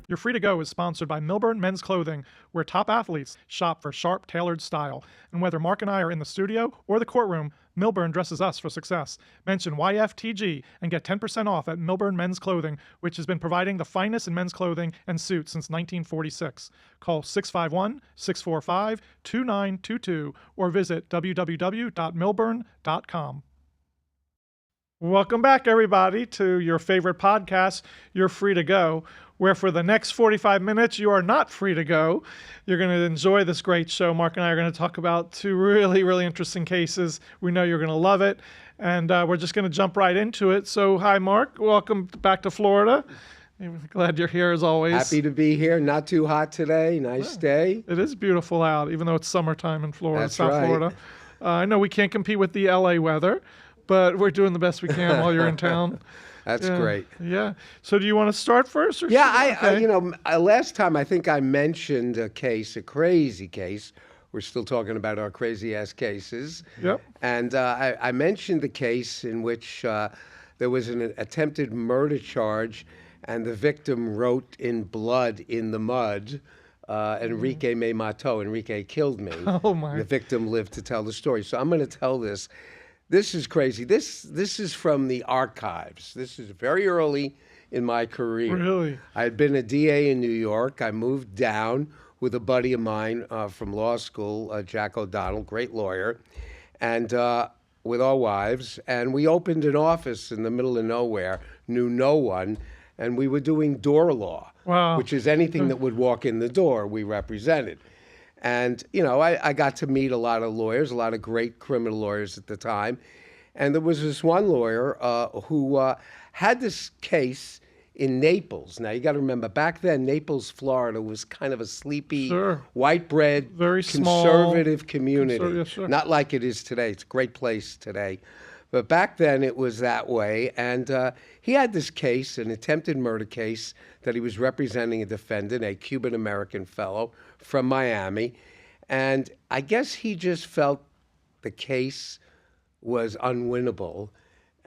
Your Free to Go is sponsored by Milburn Men's Clothing, where top athletes shop for sharp, tailored style. And whether Mark and I are in the studio or the courtroom, Milburn dresses us for success. Mention YFTG and get 10% off at Milburn Men's Clothing, which has been providing the finest in men's clothing and suits since 1946. Call 651-645-2922 or visit www.milburn.com. Welcome back, everybody, to your favorite podcast, You're Free to Go, where for the next 45 minutes, you are not free to go. You're going to enjoy this great show. Mark and I are going to talk about two really, really interesting cases. We know you're going to love it, and we're just going to jump right into it. So, hi, Mark. Welcome back to Florida. Glad you're here, as always. Happy to be here. Not too hot today. Nice day. It is beautiful out, even though it's summertime in Florida, That's South right. Florida. I know we can't compete with the LA weather, but we're doing the best we can while you're in town. That's great. Yeah. So do you want to start first? Or Last time I think I mentioned a crazy case. We're still talking about our crazy-ass cases. Yep. And I mentioned the case in which there was an attempted murder charge, and the victim wrote in blood in the mud, Enrique me mató. Enrique killed me. Oh, my. The victim lived to tell the story. So I'm going to tell this. This is crazy. This is from the archives. This is very early in my career. Really? I had been a DA in New York. I moved down with a buddy of mine from law school, Jack O'Donnell, great lawyer, and with our wives. And we opened an office in the middle of nowhere, knew no one, and we were doing door law, Wow. which is anything that would walk in the door we represented. And, I got to meet a lot of lawyers, a lot of great criminal lawyers at the time. And there was this one lawyer who had this case in Naples. Now, you got to remember, back then, Naples, Florida was kind of a sleepy, white bread, very conservative community. Yes, sir. Not like it is today. It's a great place today. But back then, it was that way. And he had this case, an attempted murder case, that he was representing a defendant, a Cuban-American fellow from Miami. And I guess he just felt the case was unwinnable.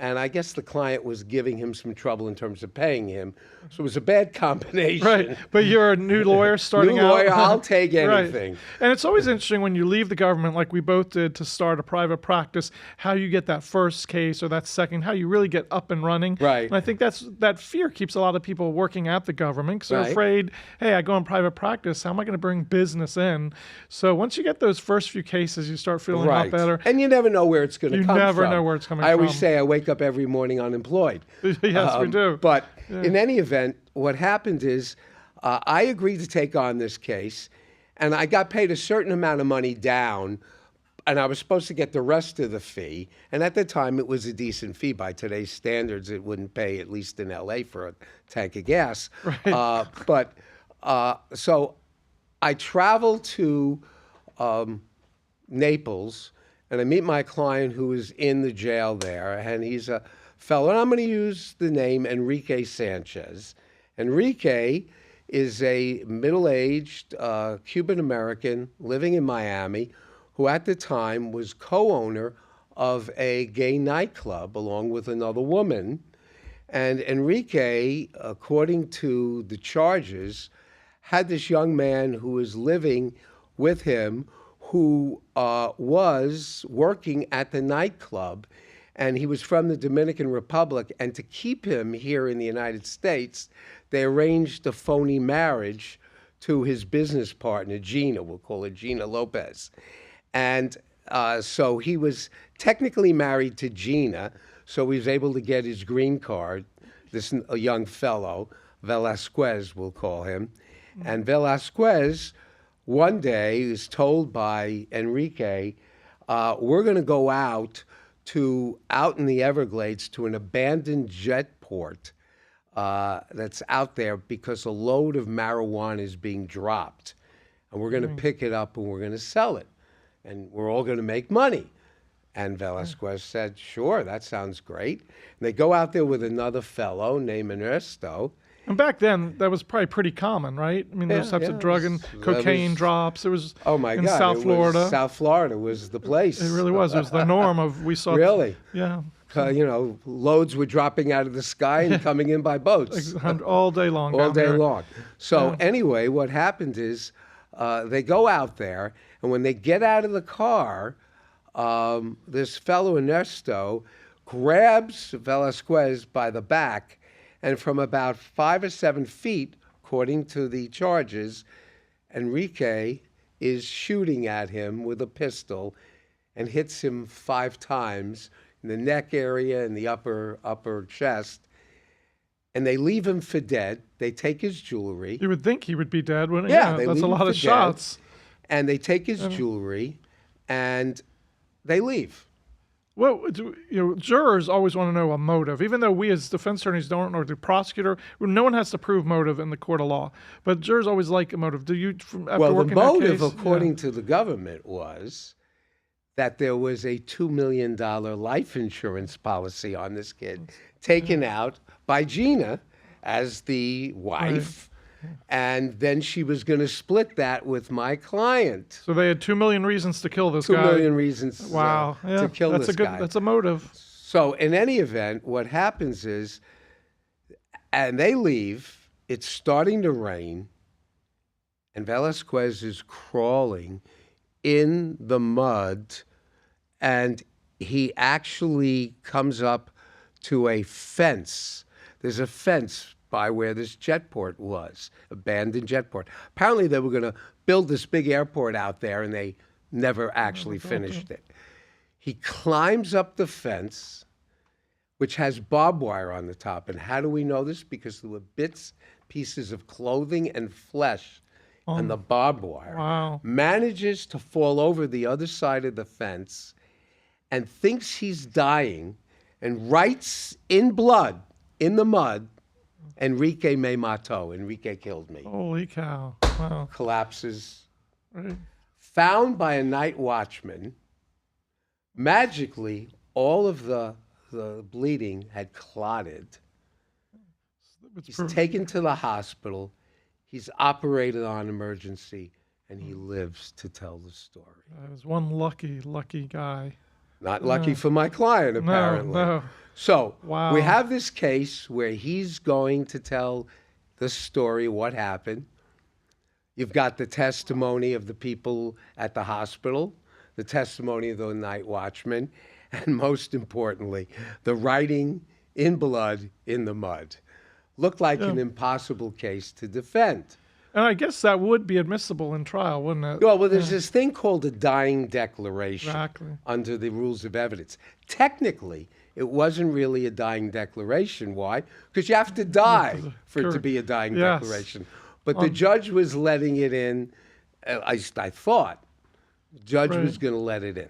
And I guess the client was giving him some trouble in terms of paying him. So it was a bad combination. Right. But you're a new lawyer starting New out. lawyer, I'll take anything. Right. And it's always interesting when you leave the government, like we both did, to start a private practice, how you get that first case or that second, how you really get up and running. Right. And I think that fear keeps a lot of people working at the government because they're Right. afraid, hey, I go in private practice, how am I going to bring business in? So once you get those first few cases, you start feeling a lot better. And you never know where it's going to come from. You never know where it's coming I always from. say I wake up every morning unemployed. Yes, we do. But in any event, what happened is I agreed to take on this case, and I got paid a certain amount of money down, and I was supposed to get the rest of the fee. And at the time, it was a decent fee. By today's standards, it wouldn't pay, at least in L.A., for a tank of gas. Right. So I traveled to Naples, and I meet my client who is in the jail there, and he's a fellow, and I'm going to use the name Enrique Sanchez. Enrique is a middle-aged Cuban-American living in Miami who at the time was co-owner of a gay nightclub along with another woman. And Enrique, according to the charges, had this young man who was living with him who was working at the nightclub, and he was from the Dominican Republic. And to keep him here in the United States, they arranged a phony marriage to his business partner, Gina. We'll call her Gina Lopez. And so he was technically married to Gina, so he was able to get his green card, this young fellow, Velasquez, we'll call him. And Velasquez, one day, is told by Enrique, we're going to go out in the Everglades to an abandoned jet port that's out there because a load of marijuana is being dropped. And we're going to pick it up and we're going to sell it. And we're all going to make money. And Velasquez said, sure, that sounds great. And they go out there with another fellow named Ernesto. And back then, that was probably pretty common, right? I mean, those types of drug and cocaine drops. It was in South Florida. South Florida was the place. It really was. It was the norm of we saw. Really? Yeah. loads were dropping out of the sky and coming in by boats All day long. all down day here. long. So anyway, what happened is they go out there, and when they get out of the car, this fellow Ernesto grabs Velasquez by the back, and from about 5 or 7 feet, according to the charges, Enrique is shooting at him with a pistol and hits him 5 times in the neck area and the upper chest. And they leave him for dead. They take his jewelry. You would think he would be dead, wouldn't Yeah, you? they That's leave a him lot of for dead. shots. And they take his jewelry, and they leave. Well, jurors always want to know a motive, even though we as defense attorneys don't, or the prosecutor, no one has to prove motive in the court of law. But jurors always like a motive. Do you? After Well, the working that motive, case, according to the government, was that there was a $2 million life insurance policy on this kid taken out by Gina as the wife. And then she was going to split that with my client. So they had 2 million reasons to kill this 2 guy. million reasons Wow. to kill that's this a good, guy. That's a motive. So in any event, what happens is, and they leave, it's starting to rain, and Velasquez is crawling in the mud, and he actually comes up to a fence. There's a fence by where this jetport was, abandoned jetport. Apparently they were going to build this big airport out there, and they never actually finished it. He climbs up the fence, which has barbed wire on the top. And how do we know this? Because there were pieces of clothing and flesh on the barbed wire. Wow. Manages to fall over the other side of the fence and thinks he's dying and writes in blood, in the mud, Enrique me mató. Enrique killed me. Holy cow. Wow. Collapses. Right. Found by a night watchman. Magically, all of the bleeding had clotted. He's taken to the hospital. He's operated on emergency, and he lives to tell the story. That was one lucky guy. Not lucky for my client, apparently. No. So Wow. we have this case where he's going to tell the story, what happened. You've got the testimony of the people at the hospital, the testimony of the night watchman, and most importantly, the writing in blood in the mud. Looked like an impossible case to defend. And I guess that would be admissible in trial, wouldn't it? Well, there's this thing called a dying declaration Exactly. under the rules of evidence. Technically, it wasn't really a dying declaration. Why? Because you have to die for it to be a dying Yes. declaration. But the judge was letting it in. I thought the judge was going to let it in.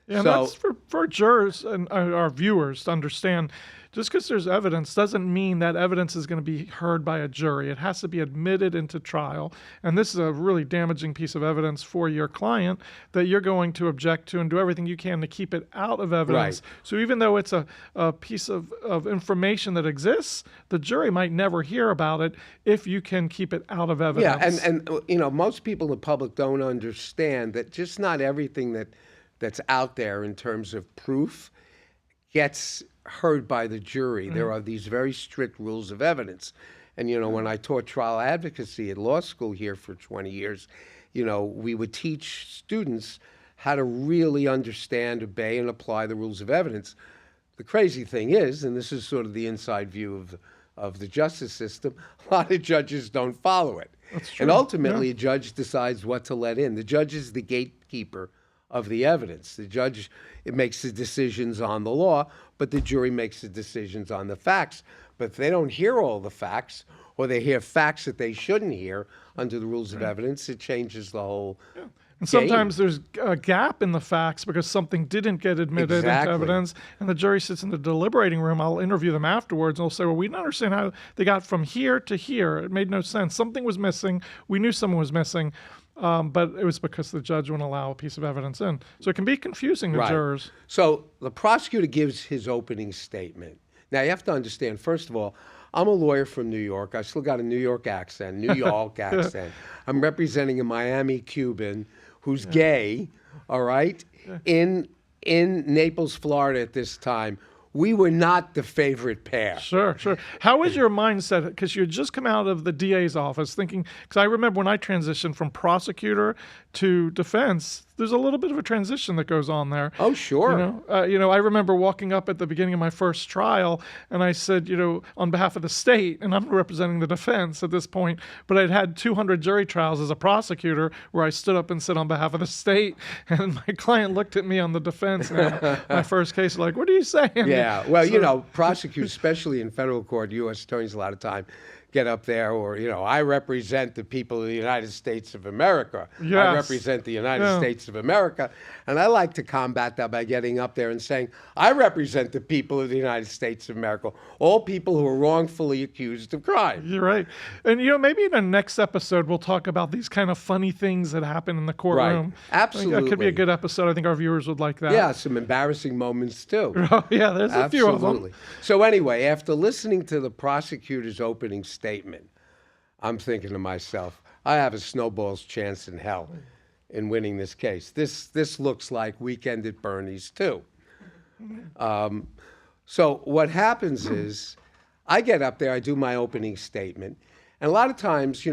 Yeah, and So- that's for jurors and our viewers to understand. Just because there's evidence doesn't mean that evidence is going to be heard by a jury. It has to be admitted into trial. And this is a really damaging piece of evidence for your client that you're going to object to and do everything you can to keep it out of evidence. Right. So even though it's a piece of information that exists, the jury might never hear about it if you can keep it out of evidence. Yeah, and most people in the public don't understand that just not everything that's out there in terms of proof gets heard by the jury. There are these very strict rules of evidence. And, when I taught trial advocacy at law school here for 20 years, we would teach students how to really understand, obey, and apply the rules of evidence. The crazy thing is, and this is sort of the inside view of the justice system, a lot of judges don't follow it. That's true. And ultimately, a judge decides what to let in. The judge is the gatekeeper of the evidence. The judge, it makes the decisions on the law, but the jury makes the decisions on the facts. But if they don't hear all the facts, or they hear facts that they shouldn't hear under the rules of evidence, it changes the whole And sometimes there's a gap in the facts because something didn't get admitted Exactly. into evidence, and the jury sits in the deliberating room. I'll interview them afterwards, and they'll say, well, we didn't understand how they got from here to here. It made no sense. Something was missing. We knew someone was missing, but it was because the judge wouldn't allow a piece of evidence in. So it can be confusing to Right. jurors. So the prosecutor gives his opening statement. Now, you have to understand, first of all, I'm a lawyer from New York. I still got a New York accent, New York accent. I'm representing a Miami Cuban who's gay, all right, in Naples, Florida at this time, we were not the favorite pair. Sure, sure. How was your mindset? Because you had just come out of the DA's office thinking, because I remember when I transitioned from prosecutor to defense, there's a little bit of a transition that goes on there. Oh, sure. I remember walking up at the beginning of my first trial and I said, on behalf of the state, and I'm representing the defense at this point, but I'd had 200 jury trials as a prosecutor where I stood up and said on behalf of the state, and my client looked at me on the defense and my first case, like, what are you saying? Yeah, well, prosecutors, especially in federal court, U.S. attorneys a lot of time get up there, or, I represent the people of the United States of America. Yes. I represent the United States of America. And I like to combat that by getting up there and saying, I represent the people of the United States of America, all people who are wrongfully accused of crime. You're right. And, maybe in the next episode, we'll talk about these kind of funny things that happen in the courtroom. Right. Absolutely. I think that could be a good episode. I think our viewers would like that. Yeah, some embarrassing moments, too. Oh, yeah, there's a few of them. So anyway, after listening to the prosecutor's opening statement, I'm thinking to myself, I have a snowball's chance in hell in winning this case. This looks like Weekend at Bernie's, too. So what happens is I get up there, I do my opening statement, and a lot of times,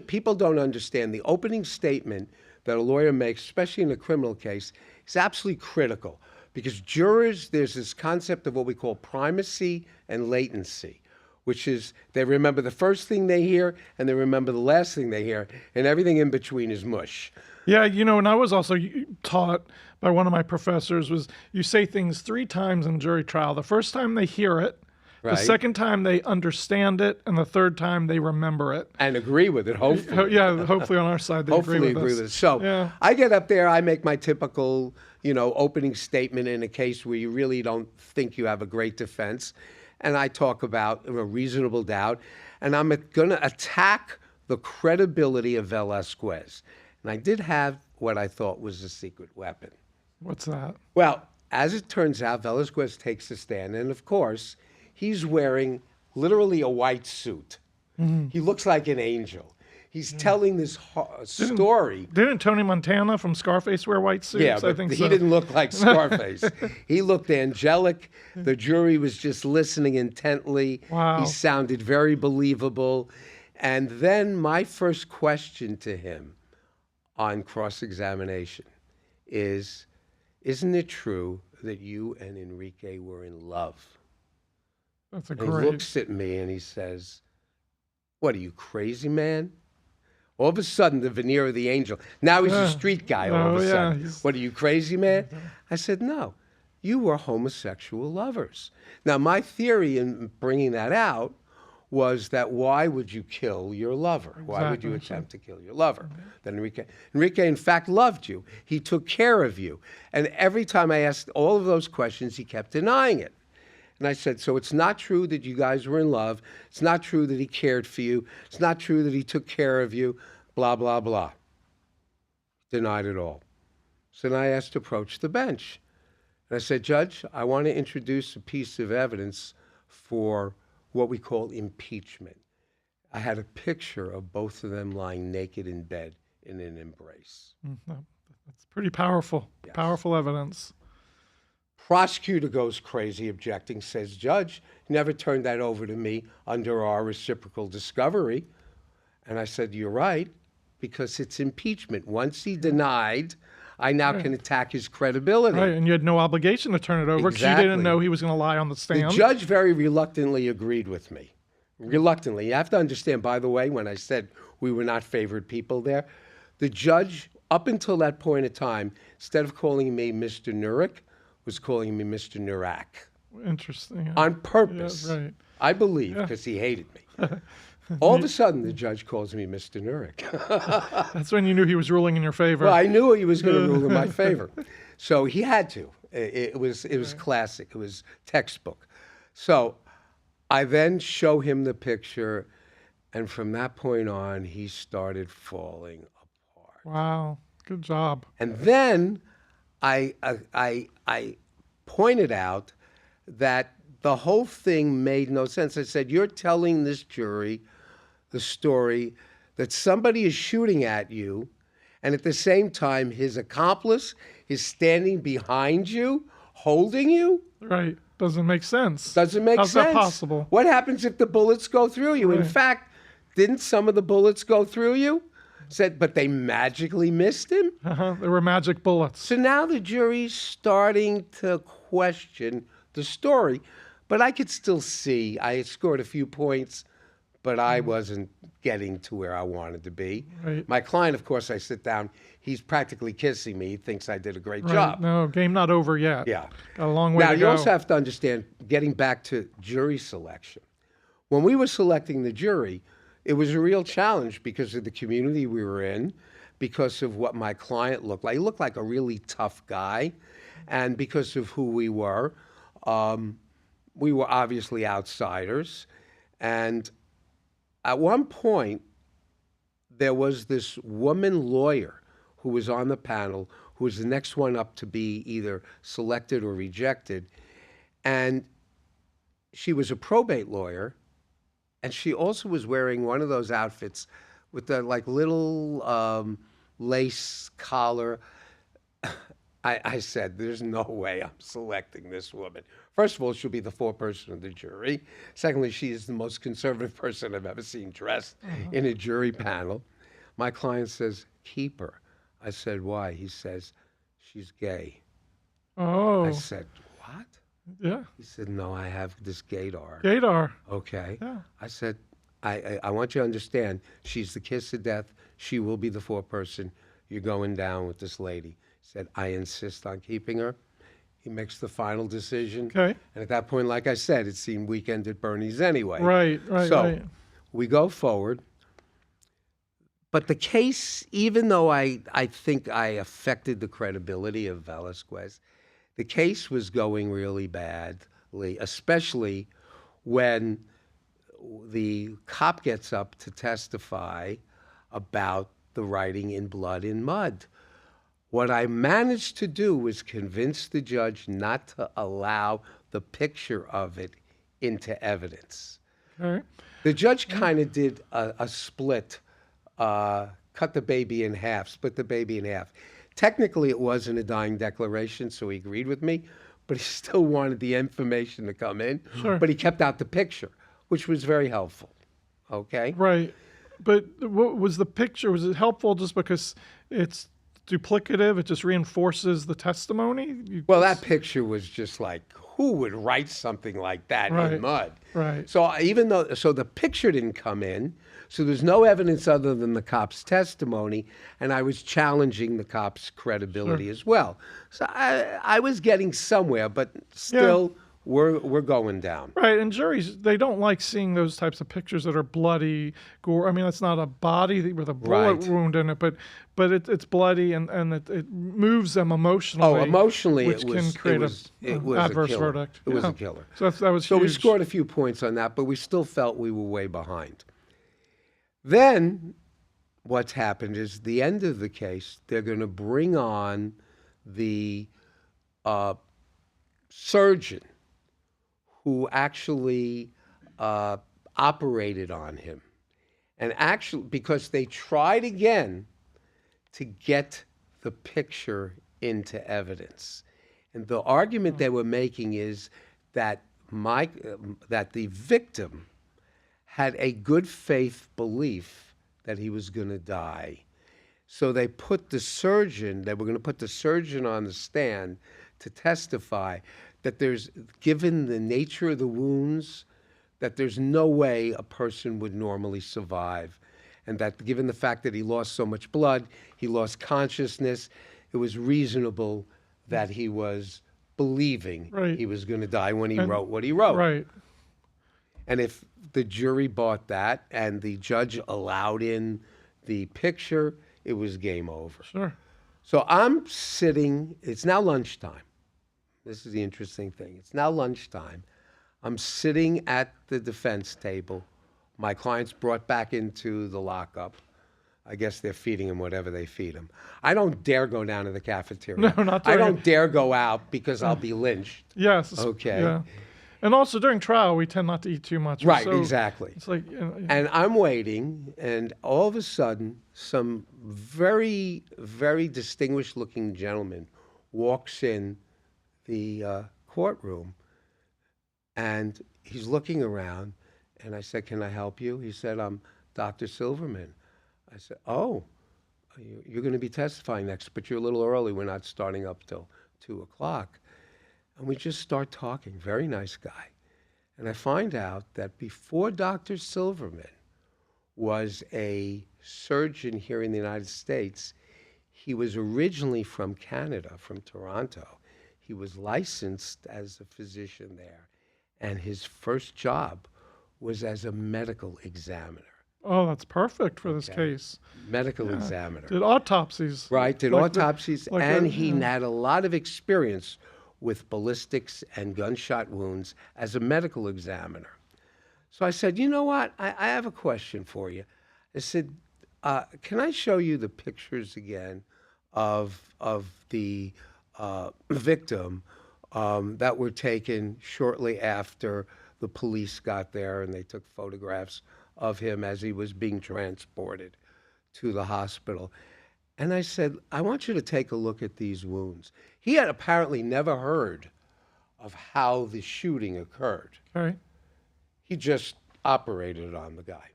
people don't understand the opening statement that a lawyer makes, especially in a criminal case, is absolutely critical. Because jurors, there's this concept of what we call primacy and latency, which is they remember the first thing they hear and they remember the last thing they hear, and everything in between is mush. Yeah, and I was also taught by one of my professors was you say things 3 times in jury trial. The first time they hear it, Right. The second time they understand it, and the third time they remember it. And agree with it, hopefully. Yeah, hopefully on our side they Hopefully agree with us. it. So I get up there, I make my typical, opening statement in a case where you really don't think you have a great defense. And I talk about a reasonable doubt. And I'm going to attack the credibility of Velasquez. And I did have what I thought was a secret weapon. What's that? Well, as it turns out, Velasquez takes a stand. And of course, he's wearing literally a white suit. Mm-hmm. He looks like an angel. He's telling this story. Didn't Tony Montana from Scarface wear white suits? Yeah, but I think he so. didn't look like Scarface. He looked angelic. The jury was just listening intently. Wow. He sounded very believable. And then my first question to him on cross-examination is, isn't it true that you and Enrique were in love? That's a and great. He looks at me and he says, what, are you crazy, man? All of a sudden, the veneer of the angel. Now he's a street guy all of a sudden. What, are you crazy, man? I said, no, you were homosexual lovers. Now, my theory in bringing that out was that why would you kill your lover? Why would you attempt to kill your lover? Then Enrique, in fact, loved you. He took care of you. And every time I asked all of those questions, he kept denying it. And I said, so it's not true that you guys were in love. It's not true that he cared for you. It's not true that he took care of you, blah, blah, blah. Denied it all. So then I asked to approach the bench. And I said, Judge, I want to introduce a piece of evidence for what we call impeachment. I had a picture of both of them lying naked in bed in an embrace. That's pretty powerful. Yes. Powerful evidence. Prosecutor goes crazy, objecting, says, Judge, never turned that over to me under our reciprocal discovery. And I said, you're right, because it's impeachment. Once he denied, I now can attack his credibility. Right, and you had no obligation to turn it over because you didn't know he was going to lie on the stand. The judge very reluctantly agreed with me. Reluctantly. You have to understand, by the way, when I said we were not favored people there, the judge, up until that point in time, instead of calling me Mr. Nurek, was calling me Mr. Nurak. Interesting. On purpose. Yeah, right. I believe, because he hated me. All of a sudden, the judge calls me Mr. Nurek. That's when you knew he was ruling in your favor. Well, I knew he was going to rule in my favor. So he had to. It was classic. It was textbook. So I then show him the picture, and from that point on, he started falling apart. Wow. Good job. And then I pointed out that the whole thing made no sense. I said, you're telling this jury the story that somebody is shooting at you, and at the same time, his accomplice is standing behind you, holding you? Right. Doesn't make sense. Doesn't make How's sense. that possible? What happens if the bullets go through you? In Right. fact, didn't some of the bullets go through you? Said, but they magically missed him? There were magic bullets. So now the jury's starting to question the story, but I could still see I had scored a few points, but I wasn't getting to where I wanted to be. Right. My client, of course, I sit down, he's practically kissing me. He thinks I did a great Right. job. No, game not over yet. Yeah. Got a long way Now, to you go. also have to understand, getting back to jury selection, when we were selecting the jury, it was a real challenge because of the community we were in, because of what my client looked like. He looked like a really tough guy, and because of who we were obviously outsiders. And at one point, there was this woman lawyer who was on the panel, who was the next one up to be either selected or rejected. And she was a probate lawyer, and she also was wearing one of those outfits with the like little lace collar. I said, there's no way I'm selecting this woman. First of all, she'll be the foreperson of the jury. Secondly, she is the most conservative person I've ever seen dressed in a jury panel. My client says, keep her. I said, why? He says, she's gay. Oh. I said, what? Yeah. He said, no, I have this gaydar. Gaydar. Okay. Yeah. I said, I want you to understand, she's the kiss of death. She will be the foreperson. You're going down with this lady. He said, I insist on keeping her. He makes the final decision. Okay. And at that point, like I said, it seemed Weekend at Bernie's anyway. Right. So we go forward. But the case, even though I think I affected the credibility of Velasquez, the case was going really badly, especially when the cop gets up to testify about the writing in blood in mud. What I managed to do was convince the judge not to allow the picture of it into evidence. Okay. The judge kind of did a split, cut the baby in half, split the baby in half. Technically, it wasn't a dying declaration, so he agreed with me, but he still wanted the information to come in. Sure. But he kept out the picture, which was very helpful. Okay? Right. But what was the picture? Was it helpful just because it's duplicative? It just reinforces the testimony? Well, that picture was just like, who would write something like that in mud? Right. So the picture didn't come in, so there's no evidence other than the cop's testimony, and I was challenging the cop's credibility as well. So I was getting somewhere, but still we're going down. Right, and juries, they don't like seeing those types of pictures that are bloody, gore. I mean, it's not a body with a bullet wound in it, but it's bloody and it moves them emotionally. Oh, emotionally, which can create an adverse verdict. It was a killer. So that was So huge. we scored a few points on that, but we still felt we were way behind. Then what's happened is the end of the case, they're going to bring on the surgeon who actually operated on him. And actually, because they tried again to get the picture into evidence. And the argument they were making is that that the victim had a good faith belief that he was going to die. So they were going to put the surgeon on the stand to testify that given the nature of the wounds, that there's no way a person would normally survive. And that given the fact that he lost so much blood, he lost consciousness, it was reasonable that he was believing he was going to die when he wrote what he wrote. Right. And if the jury bought that and the judge allowed in the picture, it was game over. Sure. So I'm sitting, it's now lunchtime. This is the interesting thing. It's now lunchtime. I'm sitting at the defense table. My client's brought back into the lockup. I guess they're feeding him whatever they feed him. I don't dare go down to the cafeteria. No, not I during don't dare go out because I'll be lynched. Yes. Okay. Yeah. And also during trial, we tend not to eat too much. Right, So exactly. It's like, And I'm waiting, and all of a sudden, some very, very distinguished-looking gentleman walks in the courtroom, And he's looking around, and I said, "Can I help you?" He said, "I'm Dr. Silverman." I said, "Oh, you're going to be testifying next, but you're a little early. We're not starting up till 2 o'clock." And we just start talking. Very nice guy. And I find out that before Dr. Silverman was a surgeon here in the United States, he was originally from Canada, from Toronto. He was licensed as a physician there, and his first job was as a medical examiner. Oh, that's perfect for this case. Medical examiner. Did autopsies. Right, did like autopsies, like and the- he had a lot of experience with ballistics and gunshot wounds as a medical examiner. So I said, "You know what? I have a question for you." I said, "Can I show you the pictures again of the victim that were taken shortly after the police got there, and they took photographs of him as he was being transported to the hospital?" And I said, "I want you to take a look at these wounds." He had apparently never heard of how the shooting occurred. Okay. He just operated on the guy.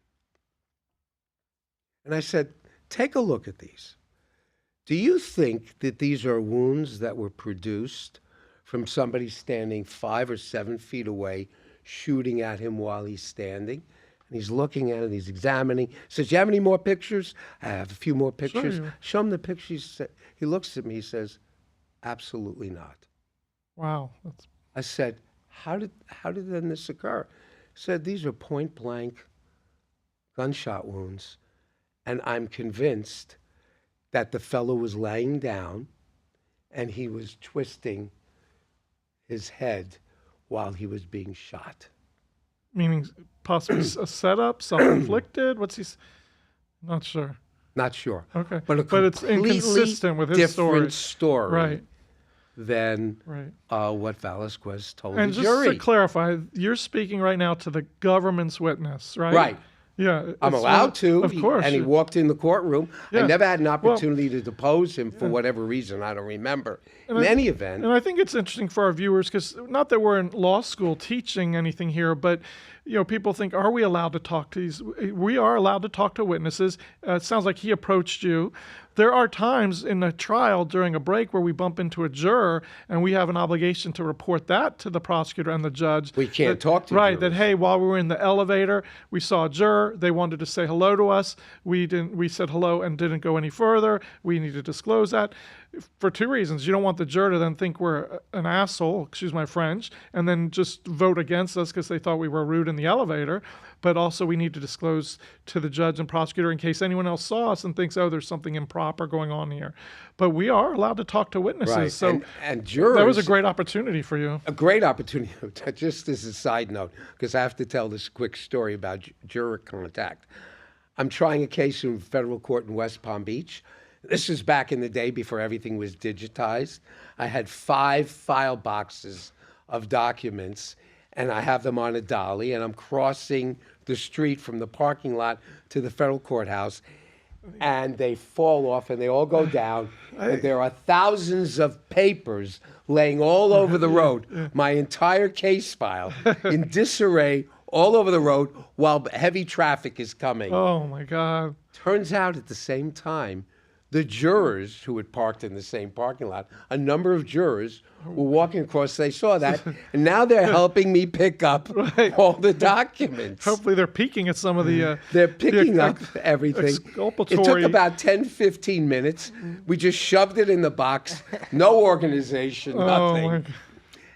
And I said, "Take a look at these. Do you think that these are wounds that were produced from somebody standing 5 or 7 feet away, shooting at him while he's standing?" And he's looking at it, he's examining. He says, "Do you have any more pictures?" "I have a few more pictures." Sure. Show him the pictures. He looks at me, he says, "Absolutely not." Wow. That's, I said, how did then this occur?" He said, "These are point blank gunshot wounds, and I'm convinced that the fellow was laying down and he was twisting his head while he was being shot." meaning possibly a setup, self-inflicted. What's he? Not sure. Not sure. Okay. But it's inconsistent with his story. different story Right. than Right. what Velasquez told And the just jury. to clarify, you're speaking right now to the government's witness, right? Right. Yeah. I'm it's allowed to. Of course. And he walked in the courtroom. Yeah. I never had an opportunity to depose him for whatever reason. I don't remember. In any event. And I think it's interesting for our viewers because not that we're in law school teaching anything here, but people think, are we allowed to talk to these? We are allowed to talk to witnesses. It sounds like he approached you. There are times in a trial during a break where we bump into a juror and we have an obligation to report that to the prosecutor and the judge. We can't talk to Right, jurors. that, hey, while we were in the elevator, we saw a juror. They wanted to say hello to us. We said hello and didn't go any further. We need to disclose that for 2 reasons. You don't want the juror to then think we're an asshole, excuse my French, and then just vote against us because they thought we were rude in the elevator. But also we need to disclose to the judge and prosecutor in case anyone else saw us and thinks, oh, there's something improper going on here. But we are allowed to talk to witnesses. Right. So and jurors. that was a great opportunity for you. A great opportunity. Just as a side note, because I have to tell this quick story about juror contact. I'm trying a case in federal court in West Palm Beach. This is back in the day before everything was digitized. I had 5 file boxes of documents, and I have them on a dolly, and I'm crossing the street from the parking lot to the federal courthouse, and they fall off and they all go down, and there are thousands of papers laying all over the road. My entire case file in disarray all over the road while heavy traffic is coming. Oh, my God. Turns out at the same time, the jurors who had parked in the same parking lot, a number of jurors were walking across, they saw that, and now they're helping me pick up all the documents. Hopefully they're peeking at some of the... They're picking up everything. exculpatory- It took about 10, 15 minutes. We just shoved it in the box. No organization, nothing. my God.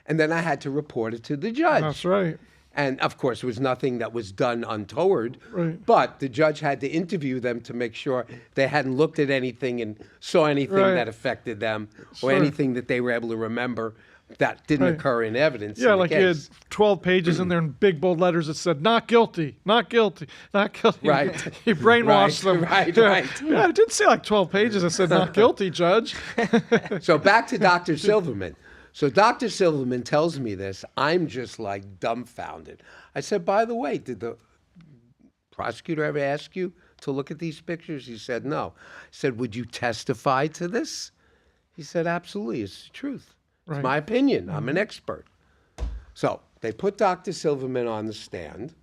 And then I had to report it to the judge. That's right. And of course, there was nothing that was done untoward. Right. But the judge had to interview them to make sure they hadn't looked at anything and saw anything Right. that affected them Sure. or anything that they were able to remember that didn't Right. occur in evidence. Yeah, in like the you had case. 12 pages in there in big bold letters that said, not guilty, not guilty, not guilty. Right. You brainwashed Right, them. right, yeah. right. Yeah, it did say like 12 pages that said, not guilty, judge. So back to Dr. Silverman. So Dr. Silverman tells me this. I'm just like dumbfounded. I said, by the way, did the prosecutor ever ask you to look at these pictures? He said, no. I said, would you testify to this? He said, absolutely. It's the truth. Right. It's my opinion. I'm an expert. So they put Dr. Silverman on the stand.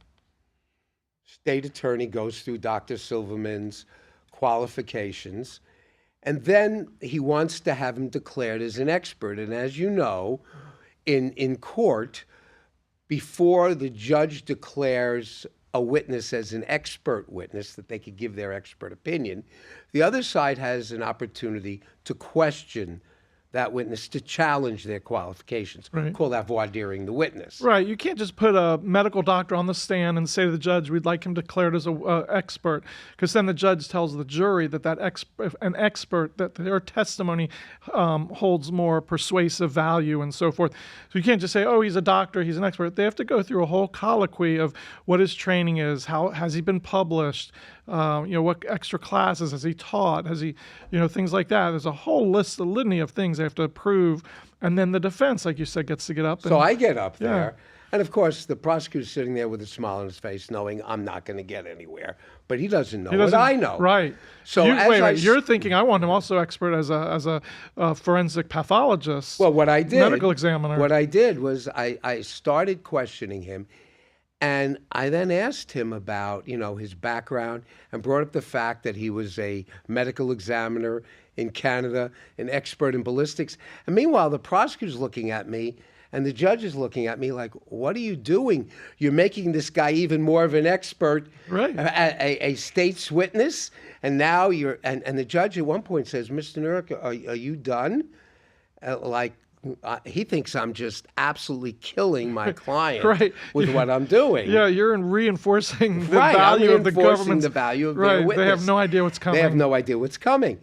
State attorney goes through Dr. Silverman's qualifications, and then he wants to have him declared as an expert. And as you know, in court, before the judge declares a witness as an expert witness, that they could give their expert opinion, the other side has an opportunity to question that witness, to challenge their qualifications. Right. Call that voir direing the witness. Right. You can't just put a medical doctor on the stand and say to the judge, we'd like him declared as an expert, because then the judge tells the jury that an expert, that their testimony holds more persuasive value and so forth. So you can't just say, oh, he's a doctor, he's an expert. They have to go through a whole colloquy of what his training is, how has he been published, what extra classes has he taught, has he, things like that. There's a whole litany of things they have to prove. And then the defense, like you said, gets to get up. So I get up there. And of course, the prosecutor's sitting there with a smile on his face, knowing I'm not going to get anywhere. But he doesn't know what I know. Right. So you're thinking I want him also expert as a forensic pathologist. Well, what I did, medical examiner. What I did was I started questioning him, and I then asked him about his background and brought up the fact that he was a medical examiner in Canada, an expert in ballistics. And meanwhile, the prosecutor's looking at me and the judge is looking at me like, what are you doing? You're making this guy even more of an expert, right? A state's witness. And now and the judge at one point says, Mr. Enrique, are you done? He thinks I'm just absolutely killing my client with what I'm doing. Yeah, you're reinforcing the value of the government's... the value of their witness. They have no idea what's coming. They have no idea what's coming.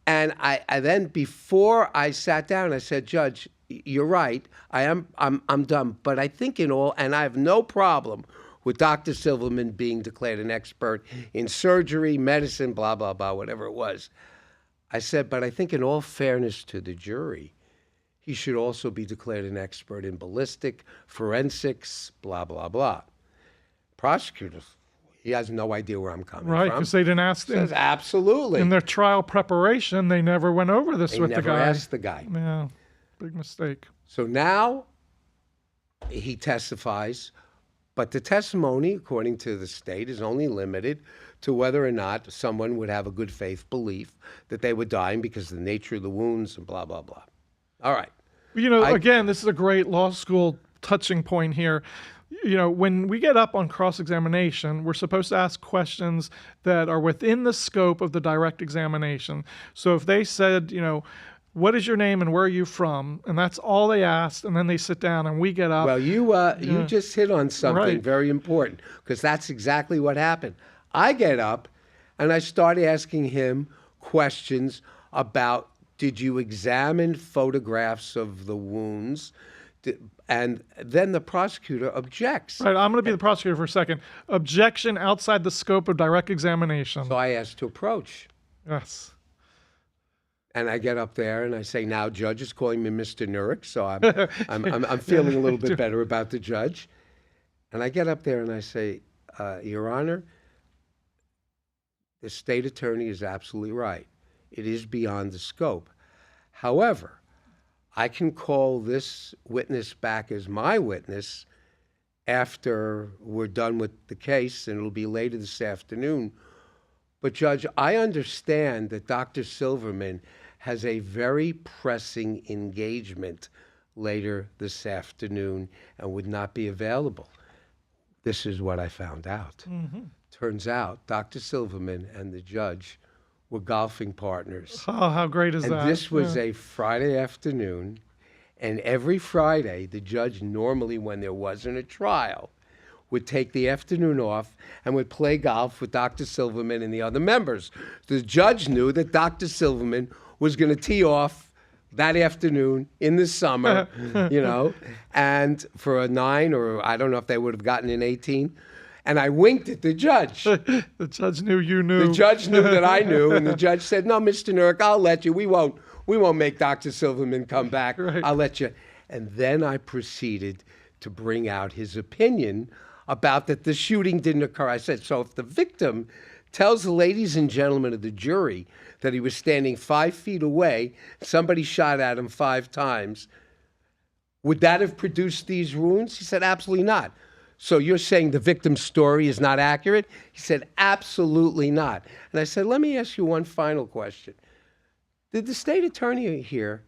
And I then, before I sat down, I said, Judge, you're right. I'm done. But I think in all, and I have no problem with Dr. Silverman being declared an expert in surgery, medicine, blah, blah, blah, whatever it was. I said, but I think in all fairness to the jury, he should also be declared an expert in ballistic, forensics, blah, blah, blah. Prosecutor, he has no idea where I'm coming from. Right, because they didn't ask him. Absolutely. In their trial preparation, they never went over this with the guy. They never asked the guy. Yeah, big mistake. So now he testifies, but the testimony, according to the state, is only limited to whether or not someone would have a good faith belief that they were dying because of the nature of the wounds and blah, blah, blah. All right. Again, this is a great law school touching point here. When we get up on cross-examination, we're supposed to ask questions that are within the scope of the direct examination. So if they said, what is your name and where are you from? And that's all they asked. And then they sit down and we get up. Well, you just hit on something very important, because that's exactly what happened. I get up and I start asking him questions about, did you examine photographs of the wounds? And then the prosecutor objects. Right, I'm going to be the prosecutor for a second. Objection outside the scope of direct examination. So I asked to approach. Yes. And I get up there and I say, now, judge is calling me Mr. Nurek, so I'm feeling a little bit better about the judge. And I get up there and I say, Your Honor, the state attorney is absolutely right. It is beyond the scope. However, I can call this witness back as my witness after we're done with the case, and it'll be later this afternoon. But, Judge, I understand that Dr. Silverman has a very pressing engagement later this afternoon and would not be available. This is what I found out. Mm-hmm. Turns out Dr. Silverman and the judge were golfing partners. Oh, how great is that? And this was a Friday afternoon, and every Friday, the judge normally, when there wasn't a trial, would take the afternoon off and would play golf with Dr. Silverman and the other members. The judge knew that Dr. Silverman was going to tee off that afternoon in the summer, and for a 9, or I don't know if they would have gotten an 18. And I winked at the judge. The judge knew you knew. The judge knew that I knew, and the judge said, no, Mr. Nurek, I'll let you. We won't make Dr. Silverman come back. Right. I'll let you. And then I proceeded to bring out his opinion about that the shooting didn't occur. I said, so if the victim tells the ladies and gentlemen of the jury that he was standing 5 feet away, somebody shot at him 5 times, Would that have produced these wounds? He said, absolutely not. So you're saying the victim's story is not accurate? He said, absolutely not. And I said, let me ask you one final question. Did the state attorney here,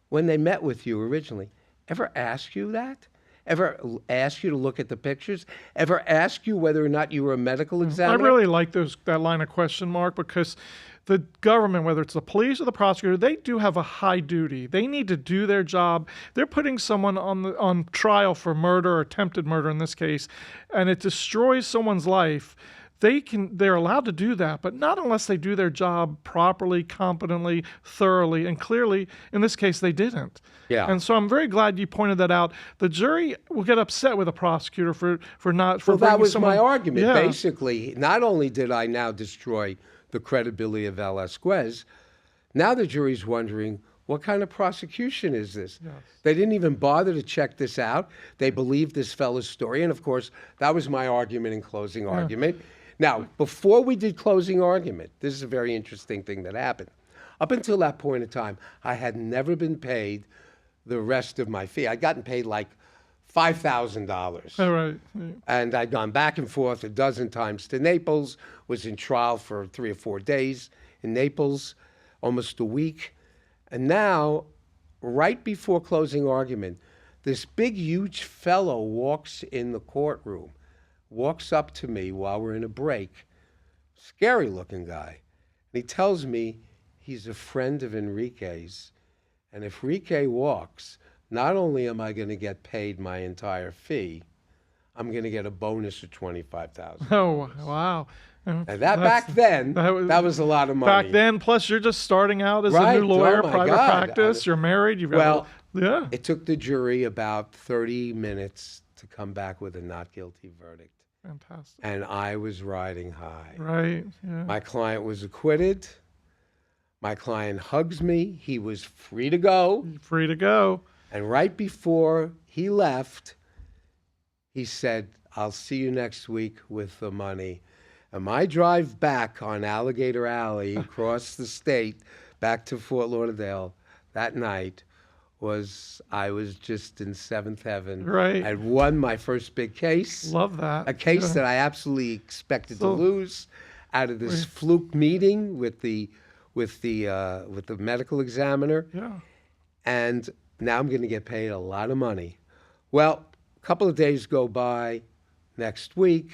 when they met with you originally, ever ask you that? Ever ask you to look at the pictures? Ever ask you whether or not you were a medical I examiner? really like that line of question, Mark, because the government, whether it's the police or the prosecutor, they do have a high duty. They need to do their job. They're putting someone on trial for murder or attempted murder in this case, and it destroys someone's life. They're allowed to do that, but not unless they do their job properly, competently, thoroughly, and clearly, in this case, they didn't. Yeah. And so I'm very glad you pointed that out. The jury will get upset with a prosecutor for not. Well, that was someone, my argument. Yeah. Basically, not only did I now destroy the credibility of Velasquez, now the jury's wondering, what kind of prosecution is this? Yes. They didn't even bother to check this out. They believed this fellow's story. And of course, that was my argument in closing argument. Now, before we did closing argument, this is a very interesting thing that happened. Up until that point in time, I had never been paid the rest of my fee. I'd gotten paid like $5,000. All right. And I'd gone back and forth a dozen times to Naples, was in trial for 3 or 4 days in Naples, almost a week. And now, right before closing argument, this big, huge fellow walks in the courtroom, walks up to me while we're in a break, scary looking guy. And he tells me he's a friend of Enrique's. And if Enrique walks, not only am I going to get paid my entire fee, I'm going to get a bonus of $25,000. Oh, wow. And that back then, that was a lot of money. Back then, plus you're just starting out as a Right. new lawyer, Oh, my private God. practice, you're married, you've got Well, yeah. it took the jury about 30 minutes to come back with a not guilty verdict. Fantastic. And I was riding high. Right. Yeah. My client was acquitted. My client hugs me. He was free to go. Free to go. And right before he left, he said, I'll see you next week with the money. And my drive back on Alligator Alley across the state back to Fort Lauderdale that night I was just in seventh heaven. Right. I'd won my first big case. Love that. A case Yeah. that I absolutely expected to So- lose out of this fluke meeting with the medical examiner. Yeah. And now I'm going to get paid a lot of money. Well, a couple of days go by. Next week,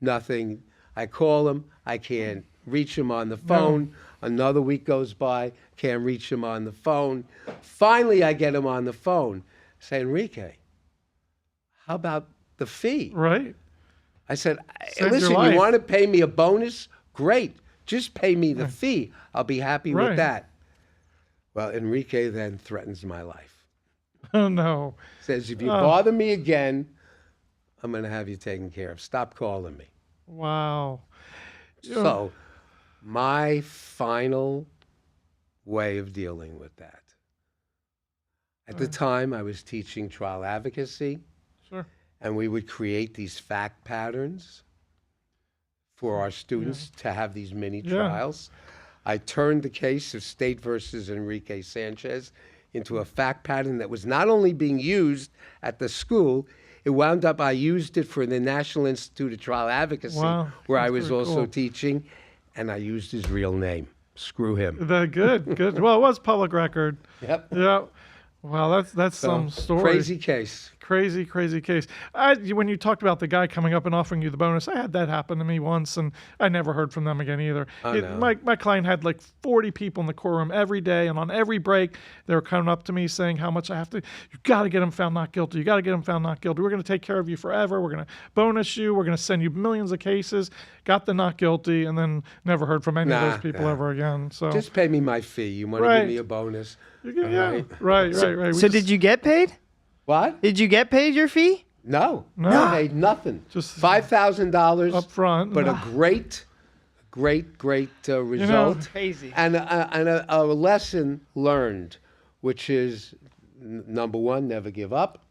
nothing. I call him. I can't reach him on the phone. Another week goes by. Can't reach him on the phone. Finally, I get him on the phone. I say, Enrique, how about the fee? Right. I said, Saved listen, your you life. want to pay me a bonus? Great. Just pay me the fee. I'll be happy Right. with that. Well, Enrique then threatens my life. Oh, no. Says, if you bother me again, I'm going to have you taken care of. Stop calling me. Wow. So my final way of dealing with that. At the time, I was teaching trial advocacy, Sure. and we would create these fact patterns for our students to have these mini trials. I turned the case of State versus Enrique Sanchez into a fact pattern that was not only being used at the school, it wound up, I used it for the National Institute of Trial Advocacy, Wow, where I that's was very also cool. teaching, and I used his real name. Screw him. Good. Good. Well, it was public record. Yep. Yeah. Wow, that's some story. Crazy case. Crazy case. When you talked about the guy coming up and offering you the bonus, I had that happen to me once, and I never heard from them again either. no. My client had like 40 people in the courtroom every day, and on every break, they were coming up to me saying how much I have to. You got to get him found not guilty. You got to get him found not guilty. We're going to take care of you forever. We're going to bonus you. We're going to send you millions of cases. Got the not guilty, and then never heard from any of those people ever again. So Just pay me my fee. You want to Right. give me a bonus? yeah, right. So did you get paid? What? Did you get paid your fee? No. No. I paid nothing. Just $5,000 up front? but a great result. Crazy. And a lesson learned, which is number one, never give up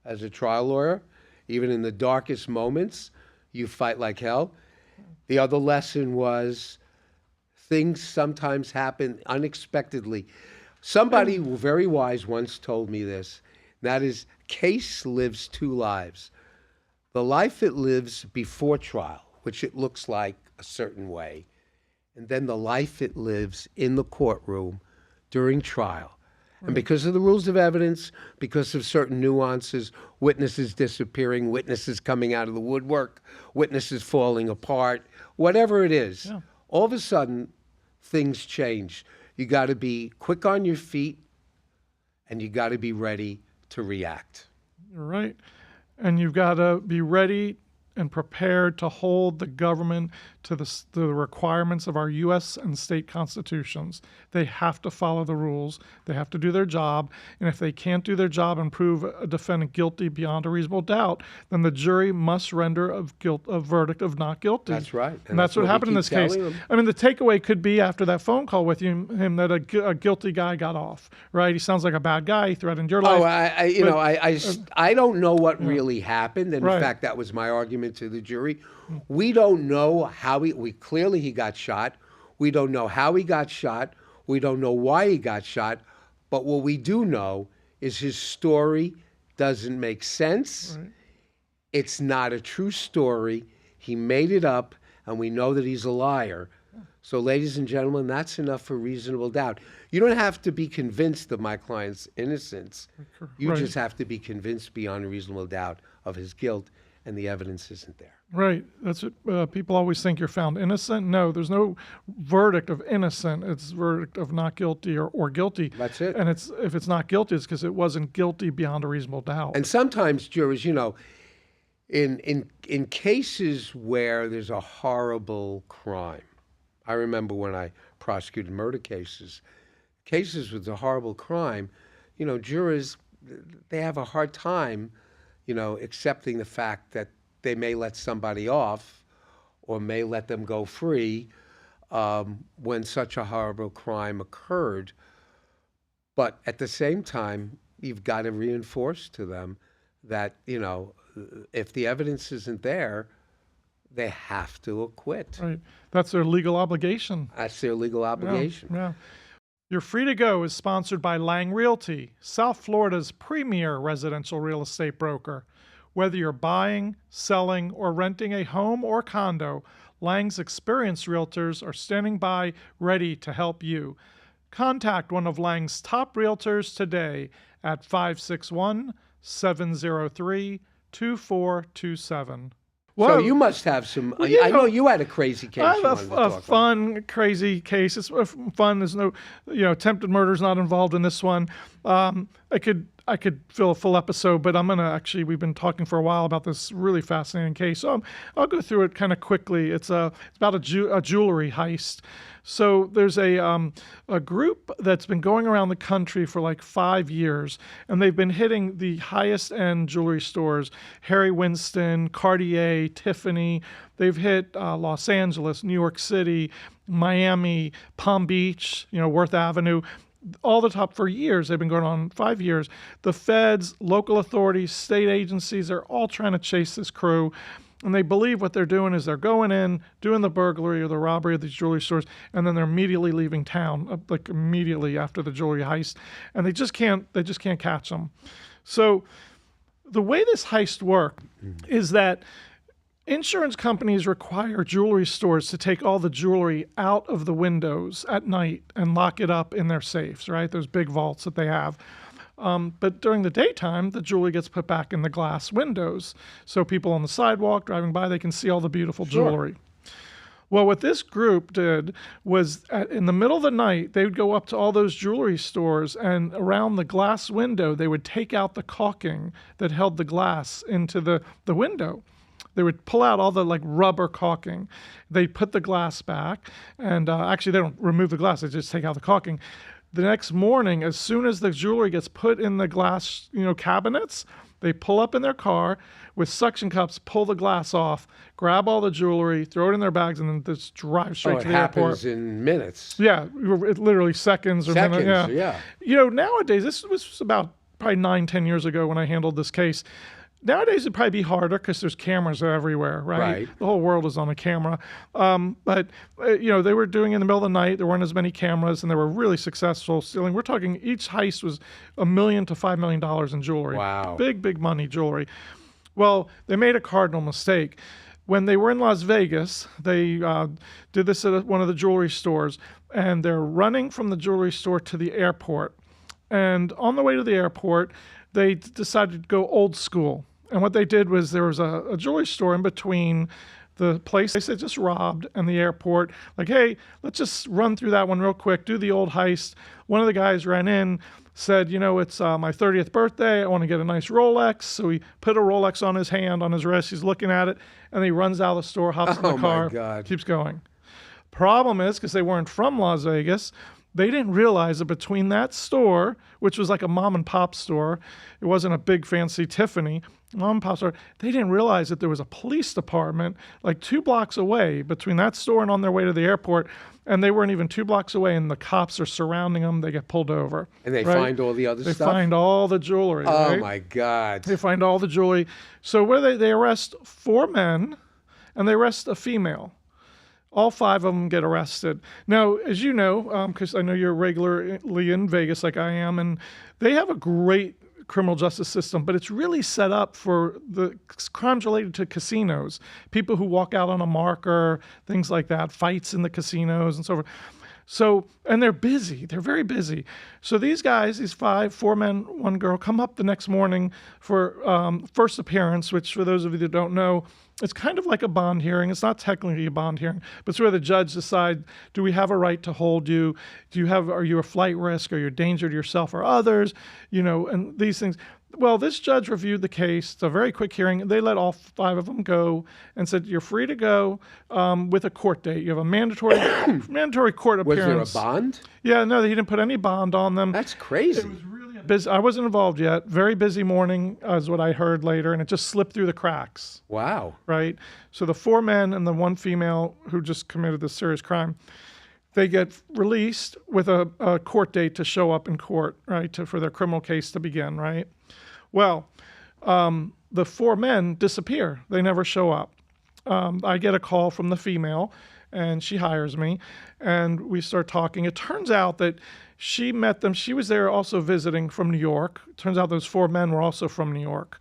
as a trial lawyer. Even in the darkest moments, you fight like hell. The other lesson was things sometimes happen unexpectedly. Somebody very wise once told me this. That is, case lives two lives. The life it lives before trial, which it looks like a certain way, and then the life it lives in the courtroom during trial. And because of the rules of evidence, because of certain nuances, witnesses disappearing, witnesses coming out of the woodwork, witnesses falling apart, whatever it is, all of a sudden, things change. You got to be quick on your feet, and you got to be ready to react. You're right. And you've got to be ready and prepared to hold the government to the requirements of our U.S. and state constitutions. They have to follow the rules. They have to do their job. And if they can't do their job and prove a defendant guilty beyond a reasonable doubt, then the jury must render a verdict of not guilty. That's right. And that's what happened in this case. I mean, the takeaway could be after that phone call with him that a guilty guy got off, right? He sounds like a bad guy. He threatened your life. I don't know what really happened. And in fact, that was my argument to the jury. We don't know how clearly he got shot. We don't know how he got shot. We don't know why he got shot. But what we do know is his story doesn't make sense. Right. It's not a true story. He made it up, and we know that he's a liar. So, ladies and gentlemen, that's enough for reasonable doubt. You don't have to be convinced of my client's innocence. You just have to be convinced beyond a reasonable doubt of his guilt, and the evidence isn't there. Right. That's what people always think you're found innocent. No, there's no verdict of innocent. It's verdict of not guilty or guilty. That's it. And if it's not guilty, it's because it wasn't guilty beyond a reasonable doubt. And sometimes jurors, in cases where there's a horrible crime, I remember when I prosecuted murder cases with a horrible crime, jurors, they have a hard time, accepting the fact that they may let somebody off or may let them go free when such a horrible crime occurred. But at the same time, you've got to reinforce to them that, if the evidence isn't there, they have to acquit. Right. That's their legal obligation. That's their legal obligation. Yeah. You're Free to Go is sponsored by Lang Realty, South Florida's premier residential real estate broker. Whether you're buying, selling, or renting a home or condo, Lang's experienced realtors are standing by ready to help you. Contact one of Lang's top realtors today at 561-703-2427. So you must have some. Well, I know you had a crazy case. I have a fun, crazy case. It's fun. There's no, attempted murder is not involved in this one. I could fill a full episode, but I'm gonna we've been talking for a while about this really fascinating case. So I'll go through it kind of quickly. It's about a jewelry heist. So there's a group that's been going around the country for like 5 years, and they've been hitting the highest end jewelry stores: Harry Winston, Cartier, Tiffany. They've hit Los Angeles, New York City, Miami, Palm Beach, Worth Avenue. All the top for years. They've been going on 5 years. The feds, local authorities, state agencies are all trying to chase this crew. And they believe what they're doing is they're going in, doing the burglary or the robbery of these jewelry stores, and then they're immediately leaving town, like immediately after the jewelry heist. And they just can't catch them. So the way this heist worked is that insurance companies require jewelry stores to take all the jewelry out of the windows at night and lock it up in their safes, right? Those big vaults that they have. But during the daytime, the jewelry gets put back in the glass windows. So people on the sidewalk driving by, they can see all the beautiful jewelry. Well, what this group did was in the middle of the night, they would go up to all those jewelry stores, and around the glass window, they would take out the caulking that held the glass into the window. They would pull out all the rubber caulking. They'd put the glass back, and actually they don't remove the glass, they just take out the caulking. The next morning, as soon as the jewelry gets put in the glass, cabinets, they pull up in their car with suction cups, pull the glass off, grab all the jewelry, throw it in their bags, and then just drive straight to the airport. It happens in minutes. Yeah, it literally seconds or minutes. Yeah. Nowadays, this was about probably 9-10 years ago when I handled this case. nowadays it'd probably be harder because there's cameras everywhere, right? Right. The whole world is on a camera. But they were doing it in the middle of the night. There weren't as many cameras, and they were really successful stealing. We're talking each heist was $1 million to $5 million in jewelry. Wow. Big money jewelry. Well, they made a cardinal mistake. When they were in Las Vegas, they did this at one of the jewelry stores, and they're running from the jewelry store to the airport. And on the way to the airport, they decided to go old school. And what they did was there was a jewelry store in between the place they just robbed and the airport. Like, hey, let's just run through that one real quick, do the old heist. One of the guys ran in, said, it's my 30th birthday. I want to get a nice Rolex. So he put a Rolex on his hand, on his wrist. He's looking at it, and he runs out of the store, hops in the car, my God. keeps going. Problem is, because they weren't from Las Vegas, they didn't realize that between that store, which was like a mom and pop store, it wasn't a big fancy Tiffany, mom and pop store, they didn't realize that there was a police department like 2 blocks away between that store and on their way to the airport. And they weren't even 2 blocks away, and the cops are surrounding them. They get pulled over. And they right? find all the other They stuff? find all the jewelry. Oh, right? my God. They find all the jewelry. So where they arrest 4 men, and they arrest a female. All 5 of them get arrested. Now, as you know, because I know you're regularly in Vegas like I am, and they have a great criminal justice system, but it's really set up for the crimes related to casinos, people who walk out on a marker, things like that, fights in the casinos and so forth. So, and they're busy. They're very busy. So these guys, these 4 men, 1 girl, come up the next morning for first appearance, which for those of you that don't know, it's kind of like a bond hearing. It's not technically a bond hearing, but it's where the judge decides, do we have a right to hold you? Are you a flight risk? Are you a danger to yourself or others? And these things. Well, this judge reviewed the case. It's a very quick hearing. They let all 5 of them go and said, you're free to go with a court date. You have a mandatory court appearance. Was there a bond? Yeah, no, he didn't put any bond on them. That's crazy. It was really busy. I wasn't involved yet. Very busy morning is what I heard later, and it just slipped through the cracks. Wow. Right? So the 4 men and the 1 female who just committed this serious crime, they get released with a court date to show up in court, right, for their criminal case to begin, right? Well, the 4 men disappear. They never show up. I get a call from the female, and she hires me, and we start talking. It turns out that she met them. She was there also visiting from New York. Turns out those 4 men were also from New York.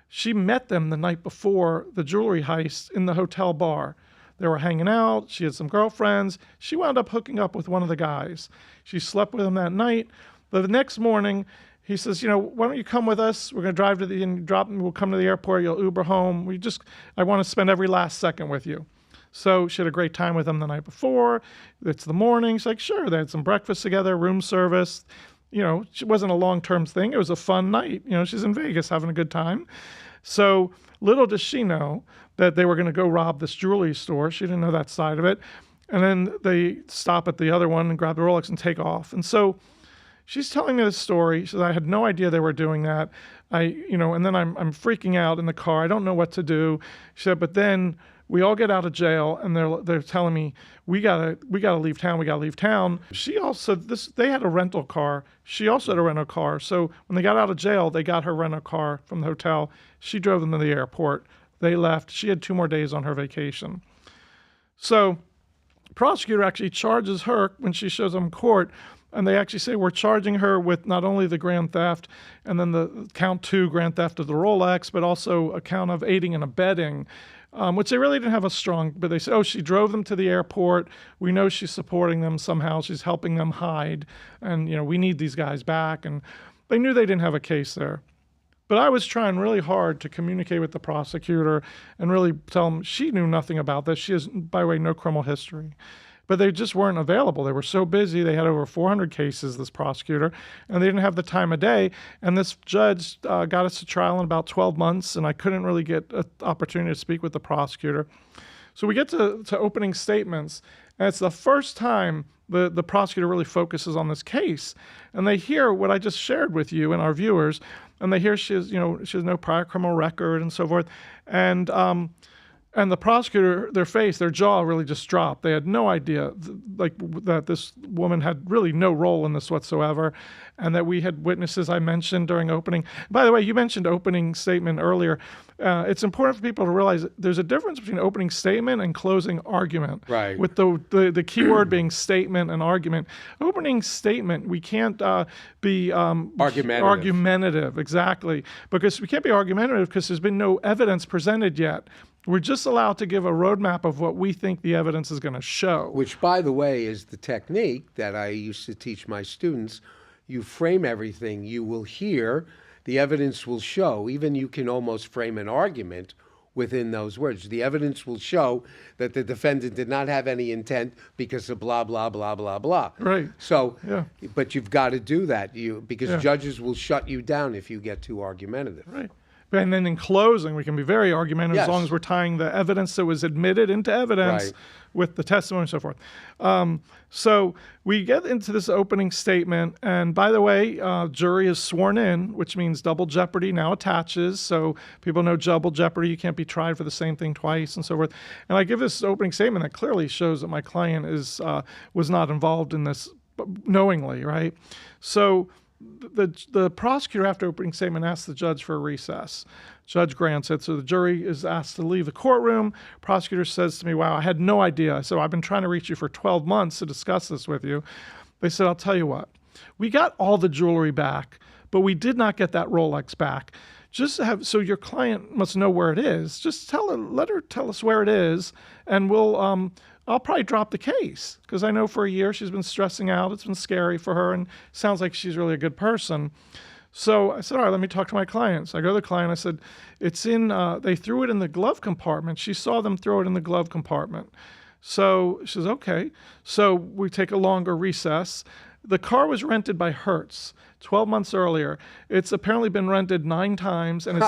She met them the night before the jewelry heist in the hotel bar. They were hanging out. She had some girlfriends. She wound up hooking up with one of the guys. She slept with him that night. But the next morning, he says, why don't you come with us? We're going to drive to we'll come to the airport. You'll Uber home. I want to spend every last second with you. So she had a great time with him the night before. It's the morning. She's like, sure. They had some breakfast together, room service. It wasn't a long-term thing. It was a fun night. She's in Vegas having a good time. So little does she know that they were going to go rob this jewelry store. She didn't know that side of it. And then they stop at the other one and grab the Rolex and take off. And so she's telling me this story. She says, I had no idea they were doing that. And then I'm freaking out in the car. I don't know what to do. She said, but then we all get out of jail, and they're telling me we gotta leave town. We gotta leave town. She also they had a rental car. She also had a rental car. So when they got out of jail, they got her rental car from the hotel. She drove them to the airport. They left. She had 2 more days on her vacation. So the prosecutor actually charges her when she shows up in court. And they actually say, we're charging her with not only the grand theft and then the count 2 grand theft of the Rolex, but also a count of aiding and abetting, which they really didn't have a strong, but they said, oh, she drove them to the airport. We know she's supporting them somehow. She's helping them hide. And, we need these guys back. And they knew they didn't have a case there. But I was trying really hard to communicate with the prosecutor and really tell them she knew nothing about this. She has, by the way, no criminal history. But they just weren't available. They were so busy. They had over 400 cases, this prosecutor, and they didn't have the time of day. And this judge got us to trial in about 12 months, and I couldn't really get an opportunity to speak with the prosecutor. So we get to opening statements, and it's the first time the prosecutor really focuses on this case. And they hear what I just shared with you and our viewers, and they hear she has no prior criminal record and so forth. And And the prosecutor, their jaw really just dropped. They had no idea, that this woman had really no role in this whatsoever, and that we had witnesses I mentioned during opening. By the way, you mentioned opening statement earlier. It's important for people to realize that there's a difference between opening statement and closing argument. Right. With the key word being statement and argument. Opening statement, we can't be argumentative, exactly, because we can't be argumentative because there's been no evidence presented yet. We're just allowed to give a roadmap of what we think the evidence is going to show. Which, by the way, is the technique that I used to teach my students. You frame everything. You will hear, the evidence will show. Even you can almost frame an argument within those words. The evidence will show that the defendant did not have any intent because of blah, blah, blah, blah, blah. Right. So, Yeah. but you've got to do that because Yeah. judges will shut you down if you get too argumentative. Right. And then in closing, we can be very argumentative as Yes. long as we're tying the evidence that was admitted into evidence Right. with the testimony and so forth. So we get into this opening statement. And by the way, jury is sworn in, which means double jeopardy now attaches. So people know double jeopardy. You can't be tried for the same thing twice and so forth. And I give this opening statement that clearly shows that my client was not involved in this knowingly, right? So the prosecutor, after opening statement, asks the judge for a recess. Judge grants it. So the jury is asked to leave the courtroom. Prosecutor says to me, wow, I had no idea. So I've been trying to reach you for 12 months to discuss this with you. They said, I'll tell you what. We got all the jewelry back, but we did not get that Rolex back. So your client must know where it is. Just let her tell us where it is, and I'll probably drop the case because I know for a year she's been stressing out. It's been scary for her and sounds like she's really a good person. So I said, all right, let me talk to my client. So I go to the client. I said, they threw it in the glove compartment. She saw them throw it in the glove compartment. So she says, okay. So we take a longer recess. The car was rented by Hertz 12 months earlier. It's apparently been rented 9 times, and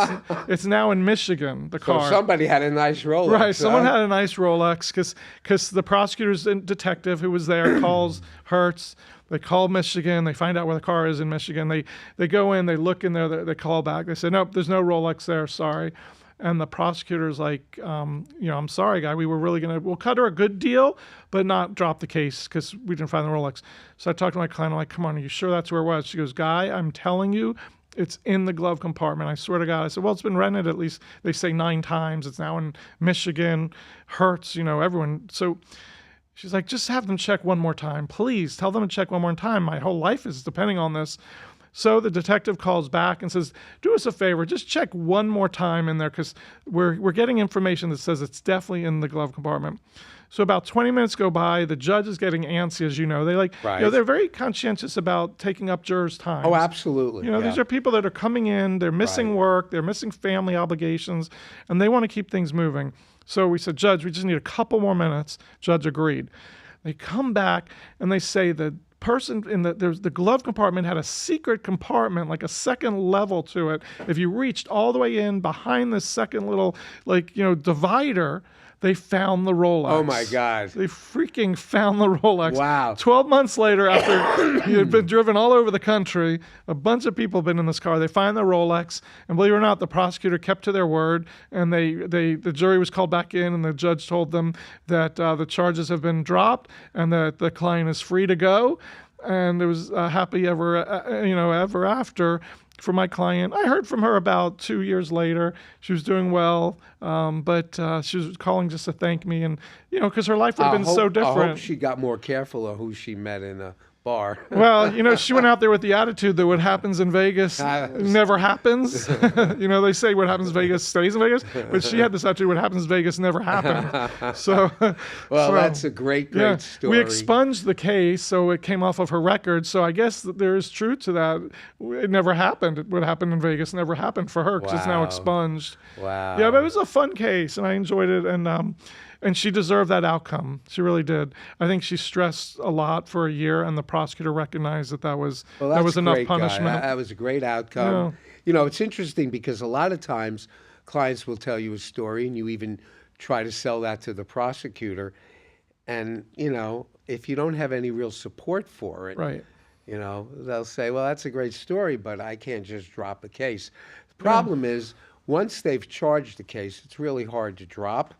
it's now in Michigan, the car. So somebody had a nice Rolex. Right, someone had a nice Rolex because the prosecutor's detective who was there calls Hertz. They call Michigan. They find out where the car is in Michigan. They go in. They look in there. They call back. They say, nope, there's no Rolex there. Sorry. And the prosecutor's like, I'm sorry, guy. We'll cut her a good deal, but not drop the case because we didn't find the Rolex. So I talked to my client. I'm like, come on, are you sure that's where it was? She goes, guy, I'm telling you, it's in the glove compartment. I swear to God. I said, well, it's been rented at least, they say 9 times. It's now in Michigan. Hertz, everyone. So she's like, just have them check one more time. Please tell them to check one more time. My whole life is depending on this. So the detective calls back and says, do us a favor, just check one more time in there because we're getting information that says it's definitely in the glove compartment. So about 20 minutes go by. The judge is getting antsy, as you know. They're very conscientious about taking up jurors' time. Oh, absolutely. These are people that are coming in, they're missing work, they're missing family obligations, and they want to keep things moving. So we said, Judge, we just need a couple more minutes. Judge agreed. They come back and they say the person in the glove compartment had a secret compartment, like a second level to it. If you reached all the way in behind this second little, divider, they found the Rolex. Oh my God. They freaking found the Rolex. Wow. 12 months later, after he had been driven all over the country, a bunch of people have been in this car. They find the Rolex, and believe it or not, the prosecutor kept to their word, and the jury was called back in, and the judge told them that the charges have been dropped and that the client is free to go. And it was happy ever after for my client. I heard from her about 2 years later. She was doing well, but she was calling just to thank me, and because her life would have been so different. I hope she got more careful of who she met in a bar. Well, she went out there with the attitude that what happens in Vegas never happens. They say what happens in Vegas stays in Vegas, but she had this attitude: what happens in Vegas never happened. So, that's a great story. We expunged the case, so it came off of her record. So I guess that there is truth to that. It never happened. What happened in Vegas never happened for her because it's now expunged. Wow. Yeah, but it was a fun case, and I enjoyed it, and she deserved that outcome. She really did. I think she stressed a lot for a year, and the prosecutor recognized that was enough punishment. That was a great outcome. Yeah. It's interesting because a lot of times clients will tell you a story, and you even try to sell that to the prosecutor. And, if you don't have any real support for it, right. They'll say, well, that's a great story, but I can't just drop the case. The problem is, once they've charged the case, it's really hard to drop.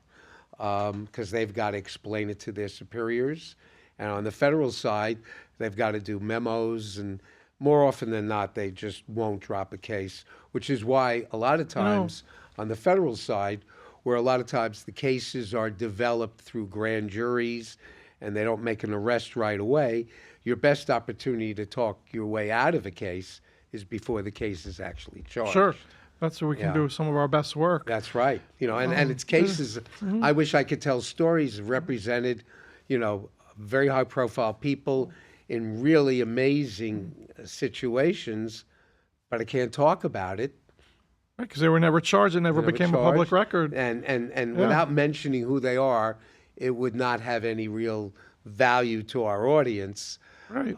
because they've got to explain it to their superiors. And on the federal side, they've got to do memos, and more often than not, they just won't drop a case, which is why a lot of times on the federal side, where a lot of times the cases are developed through grand juries and they don't make an arrest right away, your best opportunity to talk your way out of a case is before the case is actually charged. Sure. That's where we can do some of our best work. That's right. And it's cases, I wish I could tell stories of represented, very high profile people in really amazing situations, but I can't talk about it. Because they were never charged and never became a public record. And without mentioning who they are, it would not have any real value to our audience. Right.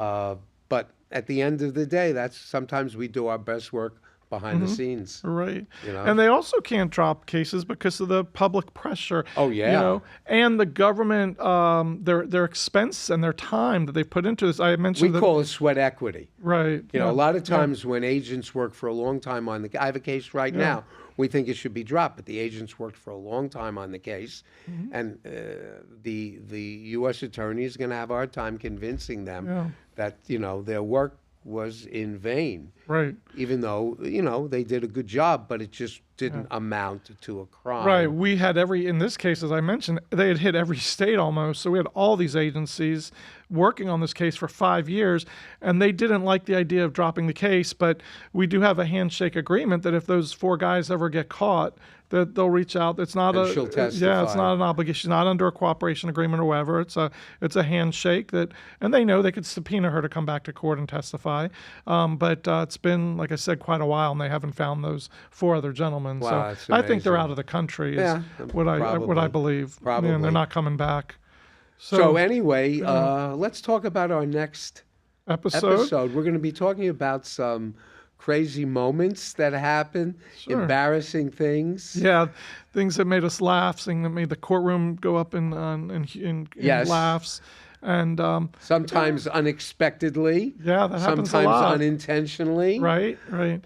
But at the end of the day, that's sometimes we do our best work behind the scenes. Right. And they also can't drop cases because of the public pressure. Oh, yeah. And the government, their expense and their time that they put into this. I mentioned we call it sweat equity. Right. A lot of times when agents work for a long time on I have a case right now. We think it should be dropped, but the agents worked for a long time on the case, and the U.S. attorney is going to have a hard time convincing them that their work was in vain. Right. Even though they did a good job, but it just didn't amount to a crime. Right. We had in this case, as I mentioned, they had hit every state almost. So we had all these agencies working on this case for 5 years, and they didn't like the idea of dropping the case. But we do have a handshake agreement that if those 4 guys ever get caught, that they'll reach out. It's not And she'll testify. Yeah, it's not an obligation, not under a cooperation agreement or whatever. It's a handshake and they know they could subpoena her to come back to court and testify. But it's been, like I said, quite a while, and they haven't found those 4 other gentlemen. Wow, so that's I think they're amazing. out of the country. Is what I probably. believe. Probably. And they're not coming back. So anyway, let's talk about our next episode. We're going to be talking about some crazy moments that happen, embarrassing things. Yeah, things that made us laugh, things that made the courtroom go up in laughs. And sometimes unexpectedly. Yeah, that happens sometimes a lot. unintentionally. Right.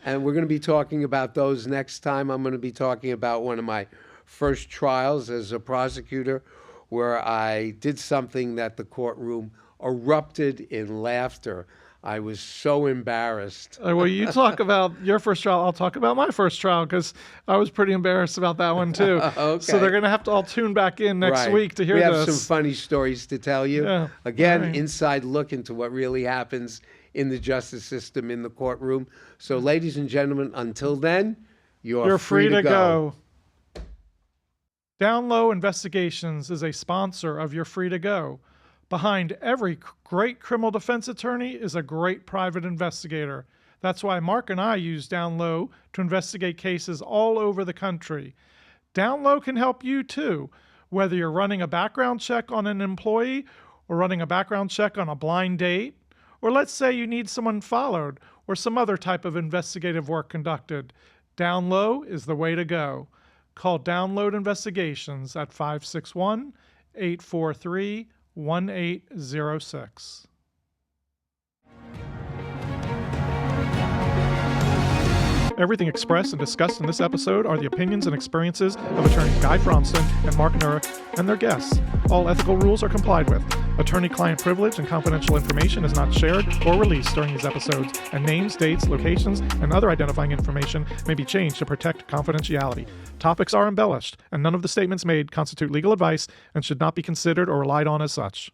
And we're going to be talking about those next time. I'm going to be talking about one of my first trials as a prosecutor where I did something that the courtroom erupted in laughter. I was so embarrassed. Well, you talk about your first trial. I'll talk about my first trial because I was pretty embarrassed about that one too. Okay. So they're going to have to all tune back in next week to hear this. this. We have some funny stories to tell you. Yeah. Again, inside look into what really happens in the justice system, in the courtroom. So, ladies and gentlemen, until then, you're free to go. Down Low Investigations is a sponsor of You're Free to Go. Behind every great criminal defense attorney is a great private investigator. That's why Marc and I use Down Low to investigate cases all over the country. Down Low can help you too, whether you're running a background check on an employee or running a background check on a blind date, or let's say you need someone followed or some other type of investigative work conducted. Down Low is the way to go. Call Download Investigations at 561-843-1806. Everything expressed and discussed in this episode are the opinions and experiences of attorneys Guy Fromston and Marc and their guests. All ethical rules are complied with. Attorney-client privilege and confidential information is not shared or released during these episodes, and names, dates, locations, and other identifying information may be changed to protect confidentiality. Topics are embellished, and none of the statements made constitute legal advice and should not be considered or relied on as such.